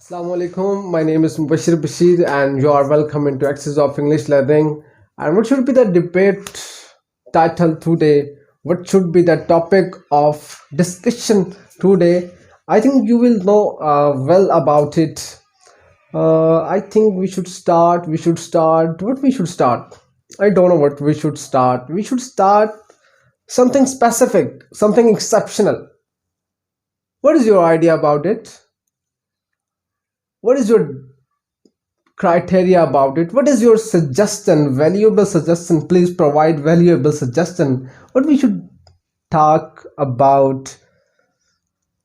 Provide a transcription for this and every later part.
Assalamu alaikum. My name is Mubbashir Bashir, and you are welcome into Access of English Learning. And what should be the debate title today? What should be the topic of discussion today? I think you will know well about it. I think we should start. We should start. What we should start? I don't know what we should start. We should start something specific, something exceptional. What is your idea about it? What is your criteria about it? What is your suggestion, valuable suggestion? Please provide valuable suggestion. What we should talk about?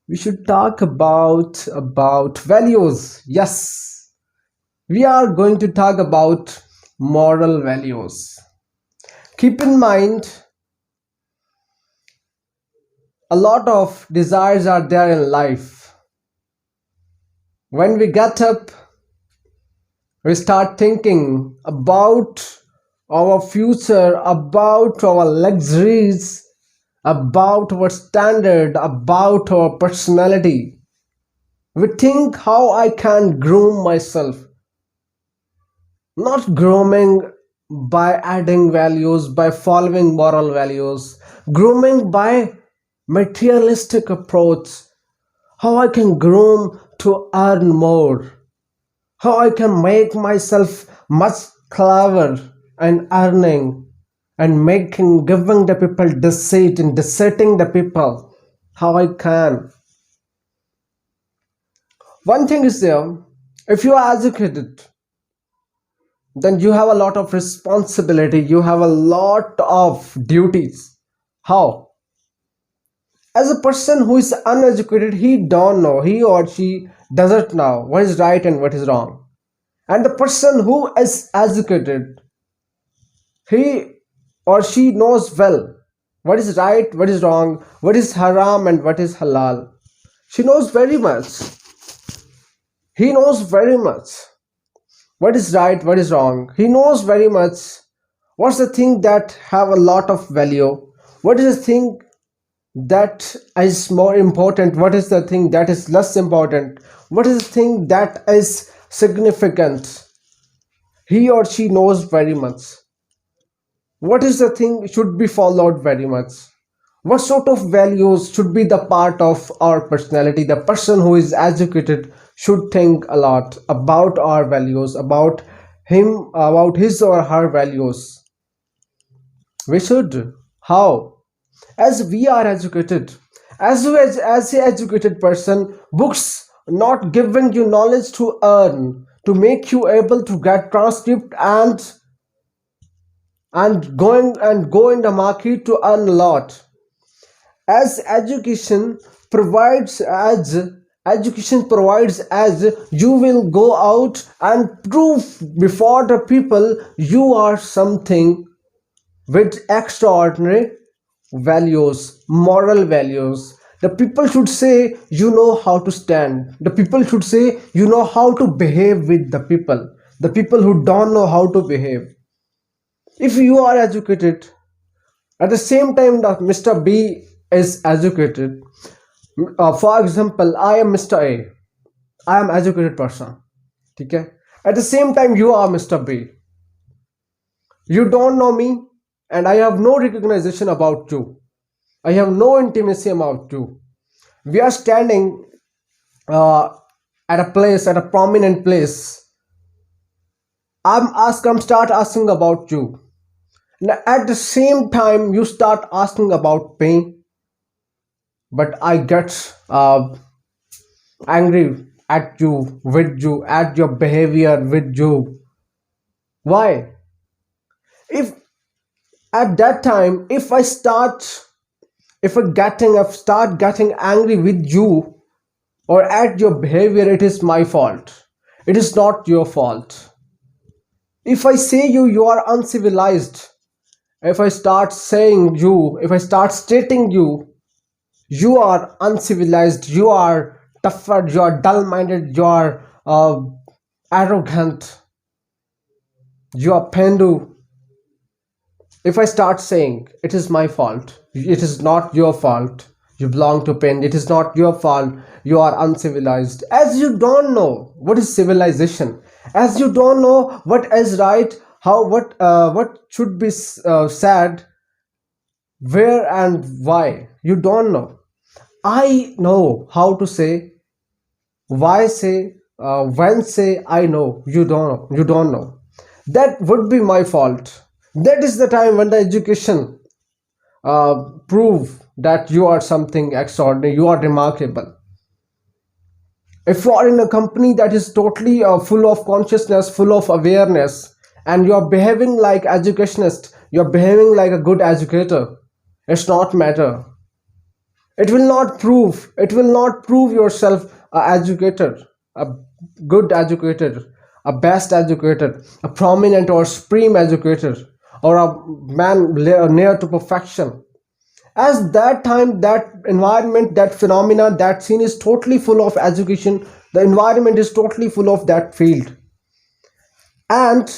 We should talk about values. Yes, we are going to talk about moral values. Keep in mind, a lot of desires are there in life. When we get up, we start thinking about our future, about our luxuries, about our standard, about our personality. We think how I can groom myself, not grooming by adding values, by following moral values, grooming by materialistic approach, how I can groom to earn more, how I can make myself much clever and earning and making giving the people deceit and deceiving the people, how I can. One thing is there, if you are educated, then you have a lot of responsibility, you have a lot of duties. How? As a person who is uneducated, he don't know, he or she doesn't know what is right and what is wrong. And the person who is educated, he or she knows well what is right, what is wrong, what is haram and what is halal. She knows very much. He knows very much what is right, what is wrong. He knows very much what's the thing that have a lot of value, what is the thing that is more important, what is the thing that is less important, what is the thing that is significant. He or she knows very much what is the thing should be followed very much, what sort of values should be the part of our personality. The person who is educated should think a lot about our values, about him, about his or her values. We should. How? As we are educated, as an educated person, books not giving you knowledge to earn, to make you able to get transcript and go in the market to earn a lot. As education provides, as you will go out and prove before the people you are something with extraordinary values, moral values. The people should say you know how to stand. The people should say you know how to behave with the people. The people who don't know how to behave. If you are educated, at the same time that Mr. B is educated, for example, I am Mr. A. I am educated person. Okay? At the same time, you are Mr. B. You don't know me, and I have no recognition about you. I have no intimacy about you. We are standing uh, at a place, at a prominent place. I'm start asking about you. Now, at the same time, you start asking about me, but I get angry at you, with you, at your behavior with you. Why? If at that time, if I start getting angry with you or at your behavior, it is my fault. It is not your fault. If I say you are uncivilized, if I start saying you, if I start stating you are uncivilized, you are tougher, you are dull-minded, you are arrogant, you are pendu. If I start saying it is my fault, it is not your fault, You belong to pain. It is not your fault. You are uncivilized. As you don't know what is civilization, as you don't know what is right, how what should be said, where and why. You don't know. I know how to say, why say, when say. I know. You don't know. You don't know. That would be my fault. That is the time when the education prove that you are something extraordinary, you are remarkable. If you are in a company that is totally full of consciousness, full of awareness, and you are behaving like educationist, you are behaving like a good educator, it's not matter. It will not prove yourself a educator, a good educator, a best educator, a prominent or supreme educator, or a man near to perfection. As that time, that environment, that phenomena, that scene is totally full of education, the environment is totally full of that field. And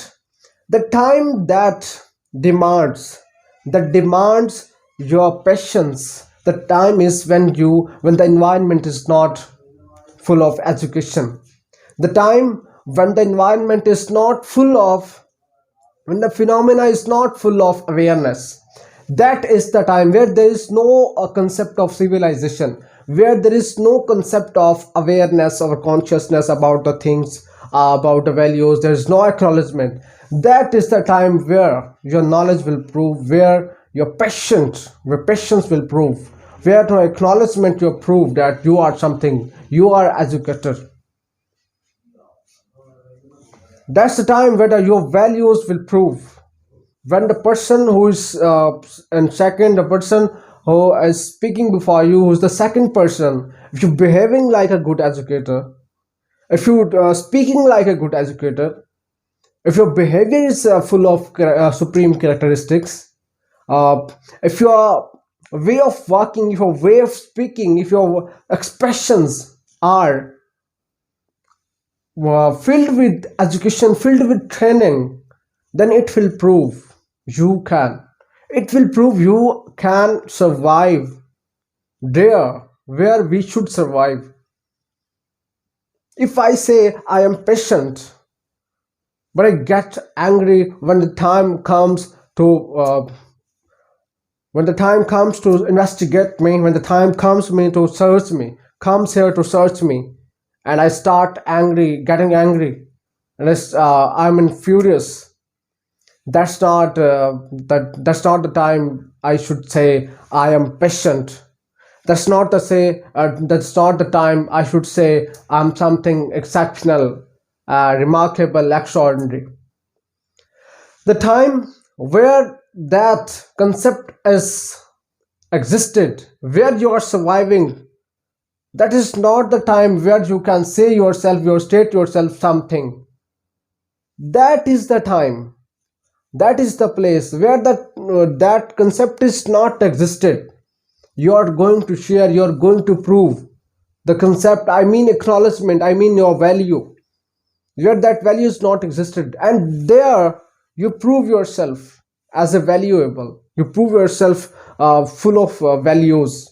the time that demands your patience, the time is when the environment is not full of education, the time when the environment is not full of, when the phenomena is not full of awareness. That is the time where there is no concept of civilization, where there is no concept of awareness or consciousness about the things, about the values. There is no acknowledgement. That is the time where your knowledge will prove, where your patience will prove, where no acknowledgement you prove that you are something, you are educated. That's the time where your values will prove. When the person who is and second, the person who is speaking before you, who's the second person, if you're behaving like a good educator, if you speaking like a good educator, if your behavior is full of supreme characteristics, uh, if your way of walking, if your way of speaking, if your expressions are filled with education, filled with training, then it will prove you can. It will prove you can survive there where we should survive. If I say I am patient, but I get angry when the time comes to investigate me, when the time comes me to search me, comes here to search me, and I start angry, getting angry, and I'm in furious. That's not the time I should say I am patient. That's not the time I should say I'm something exceptional, remarkable, extraordinary. The time where that concept is existed, where you are surviving, that is not the time where you can say yourself, you state yourself something. That is the time, that is the place where that concept is not existed. You are going to share, you are going to prove the concept, I mean acknowledgement, I mean your value, where that value is not existed, and there you prove yourself as a valuable, you prove yourself full of values.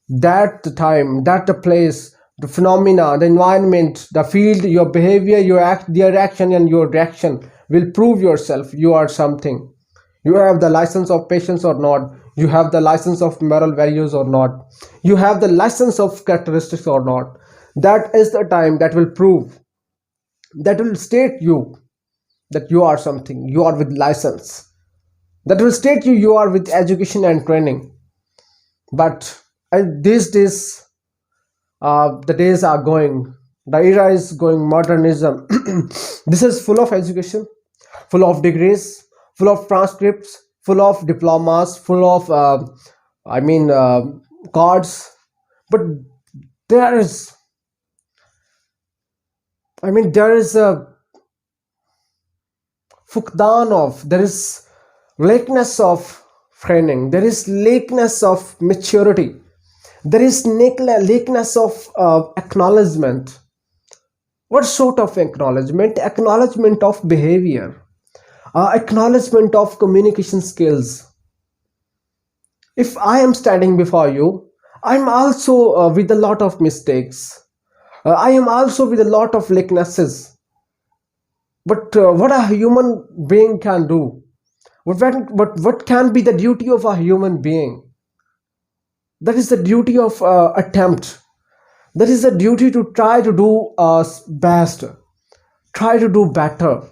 That the time, that the place, the phenomena, the environment, the field, your behavior, your action and your reaction will prove yourself you are something. You have the license of patience or not, you have the license of moral values or not, you have the license of characteristics or not. That is the time that will prove, that will state you that you are something, you are with license, that will state you are with education and training. But these days, the days are going, the era is going modernism. This is full of education, full of degrees, full of transcripts, full of diplomas, full of I mean cards. But there is, there is a fukdan of, there is lakeness of training, there is lakeness of maturity, there is lakeness of acknowledgement. What sort of acknowledgement? Acknowledgement of behavior, acknowledgement of communication skills. If I am standing before you, I'm also with a lot of mistakes. I am also with a lot of weaknesses. But what a human being can do, what can be the duty of a human being? That is the duty of attempt. That is the duty to try to do best, try to do better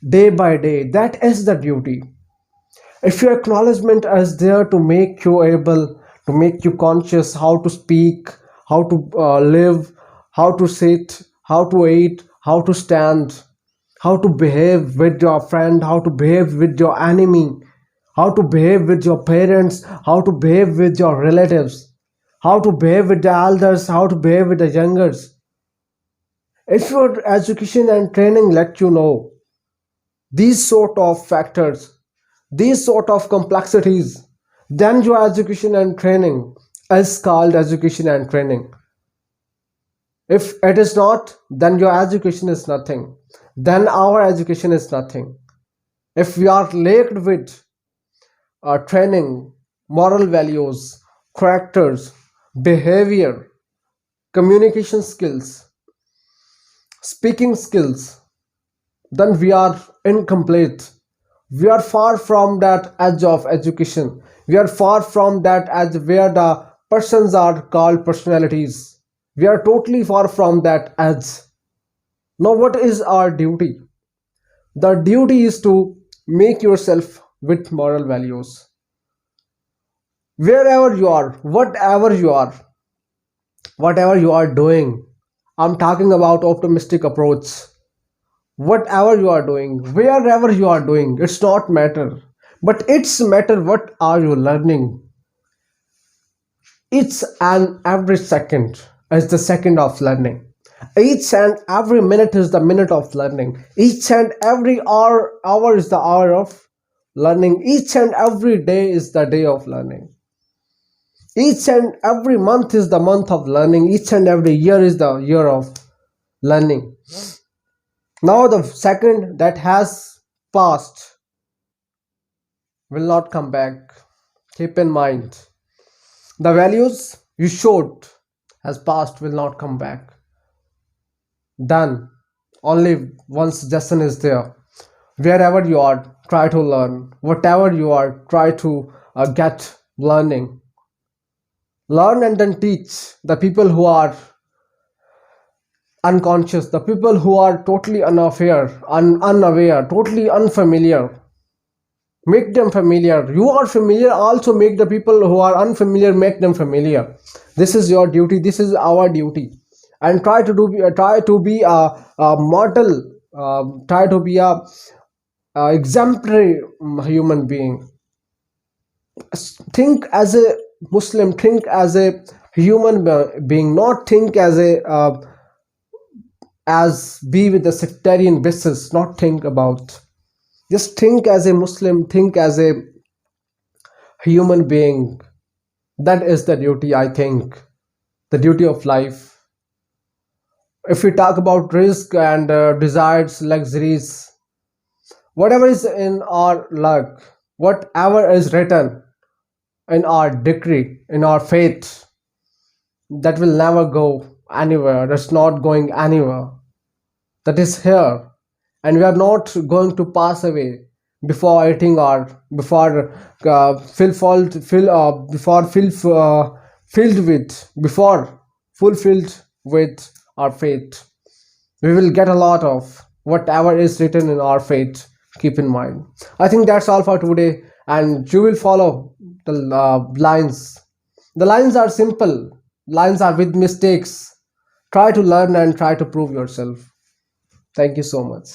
day by day. That is the duty. If your acknowledgement is there to make you able, to make you conscious how to speak, how to live, how to sit, how to eat, how to stand, how to behave with your friend, how to behave with your enemy, how to behave with your parents, how to behave with your relatives, how to behave with the elders, how to behave with the youngers. If your education and training let you know these sort of factors, these sort of complexities, then your education and training is called education and training. If it is not, then your education is nothing. Then our education is nothing. If we are lacked with training, moral values, characters, behavior, communication skills, speaking skills, then we are incomplete. We are far from that edge of education. We are far from that edge where the persons are called personalities. We are totally far from that edge. Now, what is our duty? The duty is to make yourself with moral values. Wherever you are, whatever you are doing, I'm talking about optimistic approach. Whatever you are doing, wherever you are doing, it's not matter, but it's matter what are you learning. Each and every second is the second of learning. Each and every minute is the minute of learning. Each and every hour is the hour of learning. Each and every day is the day of learning. Each and every month is the month of learning. Each and every year is the year of learning. Now the second that has passed will not come back. Keep in mind, the values you showed has passed will not come back. Then only one suggestion is there. Wherever you are, try to learn. Whatever you are, try to get learning. Learn and then teach the people who are unconscious, the people who are totally unaware, totally unfamiliar. Make them familiar. You are familiar, also make the people who are unfamiliar, make them familiar. This is your duty, this is our duty. And try to be a model, try to be a exemplary human being. Think as a Muslim, think as a human being, not think as a as be with the sectarian basis, not think about. Just think as a Muslim, think as a human being. That is the duty, I think, the duty of life. If we talk about risk and desires, luxuries, whatever is in our luck, whatever is written in our decree, in our faith, that will never go anywhere. That's not going anywhere. That is here, and we are not going to pass away before eating or before filled with before fulfilled with our faith. We will get a lot of whatever is written in our faith. Keep in mind. I think that's all for today, and you will follow the lines. The lines are simple. Lines are with mistakes. Try to learn and try to prove yourself. Thank you so much.